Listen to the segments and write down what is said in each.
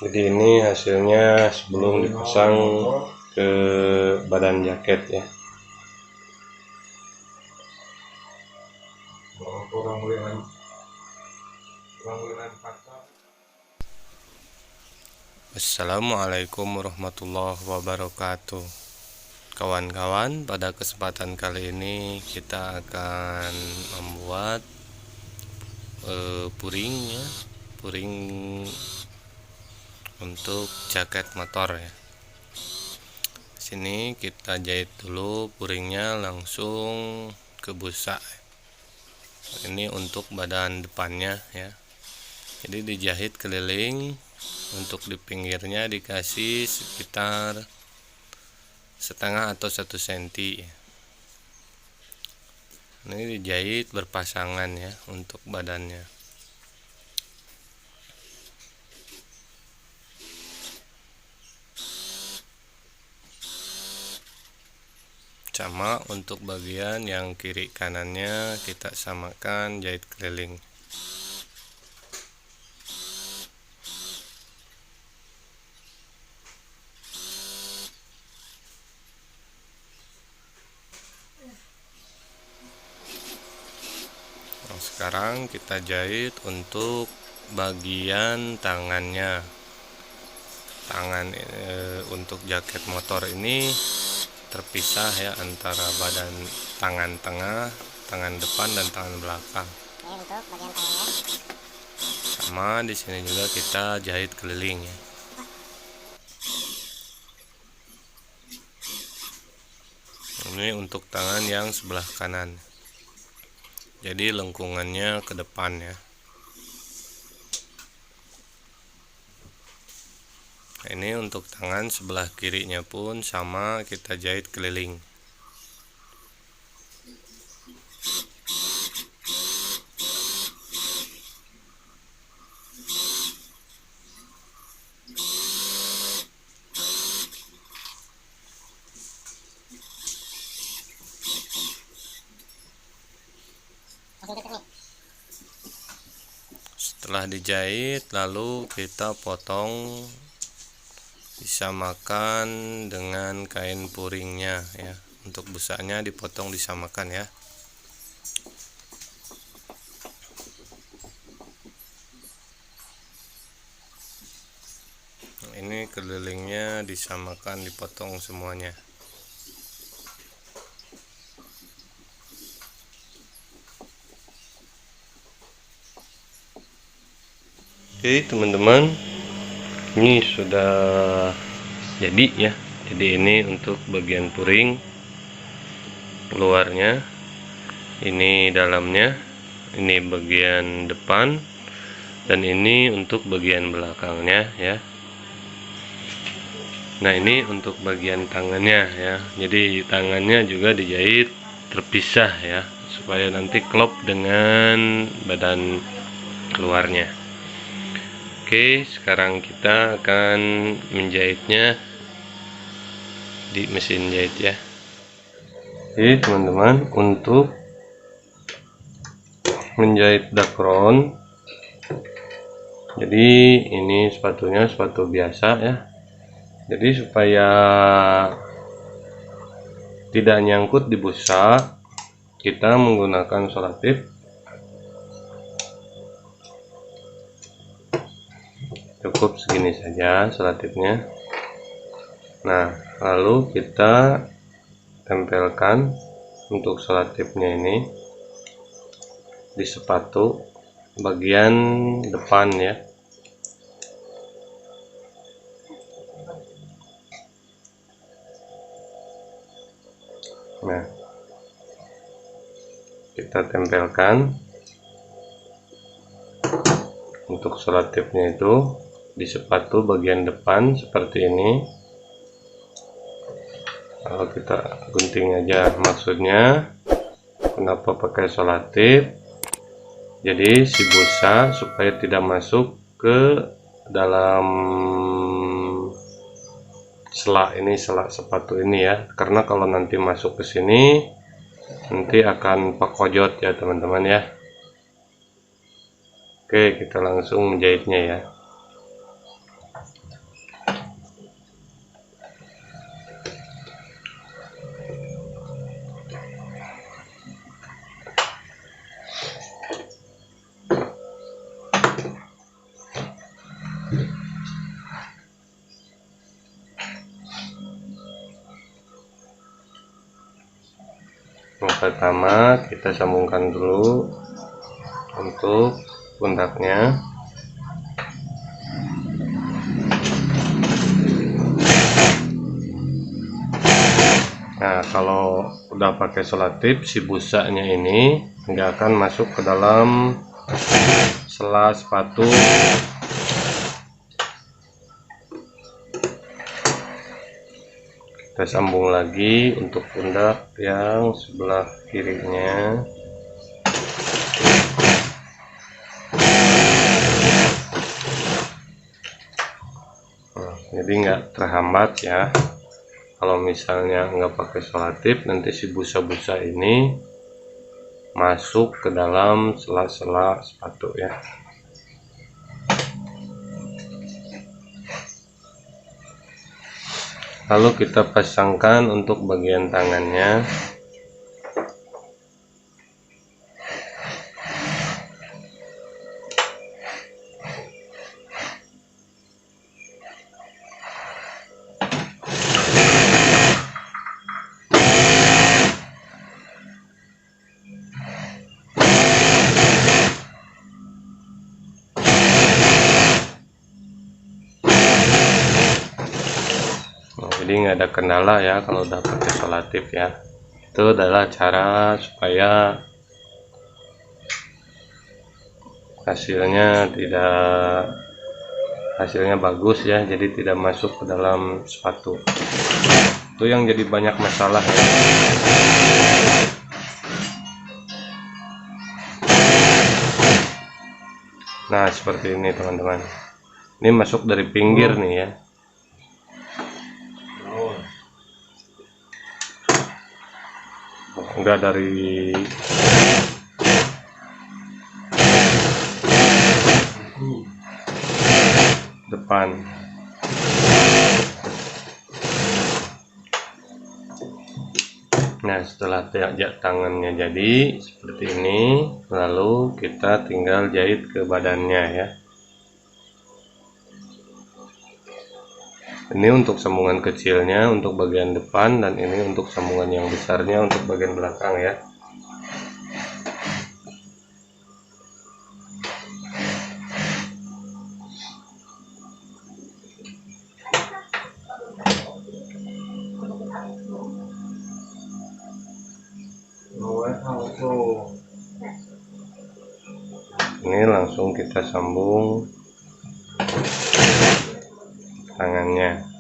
Jadi ini hasilnya sebelum dipasang ke badan jaket ya. Assalamualaikum warahmatullahi wabarakatuh. Kawan-kawan, pada kesempatan kali ini kita akan membuat puring ya, puring untuk jaket motor ya. Sini kita jahit dulu puringnya langsung ke busa. Ini untuk badan depannya ya. Jadi dijahit keliling, untuk di pinggirnya dikasih sekitar setengah atau 1 senti. Ini dijahit berpasangan ya untuk badannya. Sama untuk bagian yang kiri kanannya kita samakan jahit keliling. Nah, sekarang kita jahit untuk bagian tangannya. Untuk jaket motor ini terpisah ya antara badan tangan tengah, tangan depan dan tangan belakang. Ini untuk bagian tangannya. Sama di sini juga kita jahit keliling ya. Ini untuk tangan yang sebelah kanan. Jadi lengkungannya ke depan ya. Ini untuk tangan sebelah kirinya pun sama, kita jahit keliling. Setelah dijahit, lalu kita potong, disamakan dengan kain puringnya ya. Untuk busanya dipotong disamakan ya. Ini kelilingnya disamakan, dipotong semuanya. Oke teman-teman, ini sudah jadi ya. Jadi ini untuk bagian puring luarnya, ini dalamnya, ini bagian depan, dan ini untuk bagian belakangnya ya. Nah ini untuk bagian tangannya ya. Jadi tangannya juga dijahit terpisah ya, supaya nanti klop dengan badan keluarnya. Oke, sekarang kita akan menjahitnya di mesin jahit ya. Oke teman-teman, untuk menjahit dakron, jadi ini sepatunya sepatu biasa ya. Jadi supaya tidak nyangkut di busa, kita menggunakan selotip. Cukup segini saja selotipnya. Nah, lalu kita tempelkan untuk selotipnya ini di sepatu bagian depan ya. Nah, kita tempelkan untuk selotipnya itu di sepatu bagian depan seperti ini. Kalau kita gunting aja, maksudnya kenapa pakai selotip? Jadi si busa supaya tidak masuk ke dalam sela ini, sela sepatu ini ya. Karena kalau nanti masuk ke sini nanti akan pakojot ya teman-teman ya. Oke, kita langsung menjahitnya ya. Yang pertama kita sambungkan dulu untuk pundaknya. Nah, kalau udah pakai selotip, si busanya ini nggak akan masuk ke dalam sela sepatu. Kita sambung lagi untuk pundak yang sebelah kirinya. Nah, jadi nggak terhambat ya. Kalau misalnya nggak pakai selotip, nanti si busa-busa ini masuk ke dalam sela-sela sepatu ya. Lalu kita pasangkan untuk bagian tangannya. Jadi nggak ada kendala ya kalau udah pakai selotip ya. Itu adalah cara supaya hasilnya bagus ya, jadi tidak masuk ke dalam sepatu. Itu yang jadi banyak masalah ya. Nah, seperti ini teman-teman. Ini masuk dari pinggir nih ya. Enggak dari depan. Nah, setelah tangannya jadi seperti ini, lalu kita tinggal jahit ke badannya ya. Ini untuk sambungan kecilnya untuk bagian depan, dan ini untuk sambungan yang besarnya untuk bagian belakang ya. Ini langsung kita sambung tangannya.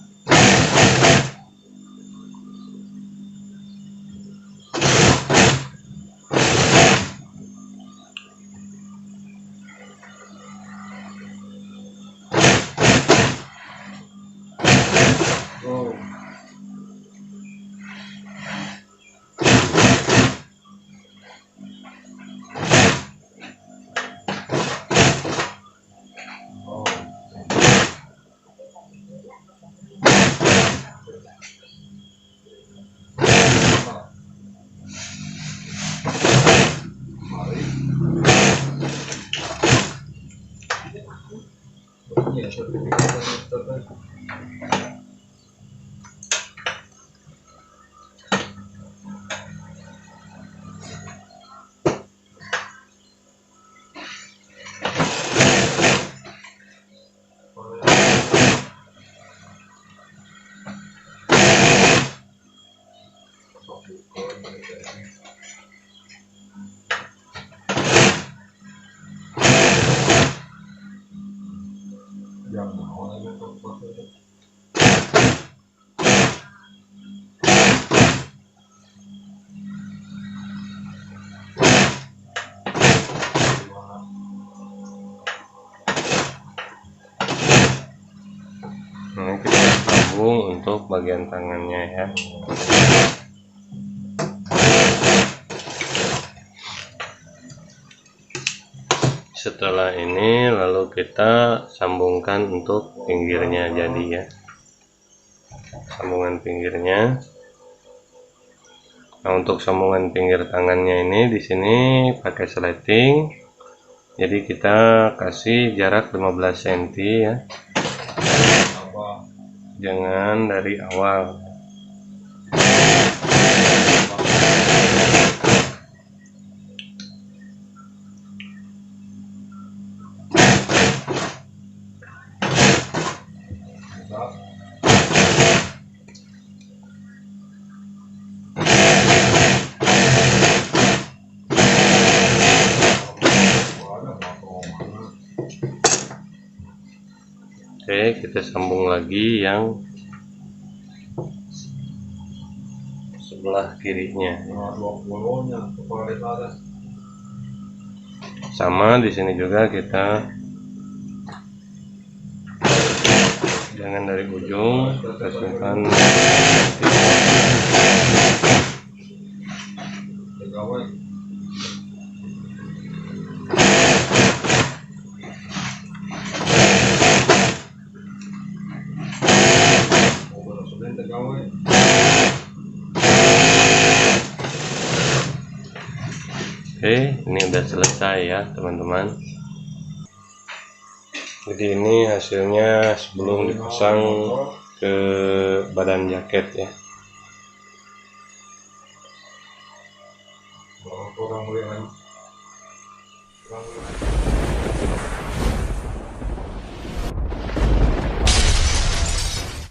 Ini kita sambung untuk bagian tangannya ya. Setelah ini lalu kita sambungkan untuk pinggirnya jadi ya. Sambungan pinggirnya. Nah, untuk sambungan pinggir tangannya ini di sini pakai sleting. Jadi kita kasih jarak 15 cm ya, jangan dari awal. Oke, kita sambung lagi yang sebelah kirinya. Sama di sini juga kita jangan dari ujung, kasihkan Oke, ini udah selesai ya teman-teman. Jadi ini hasilnya sebelum dipasang ke badan jaket ya. Kurang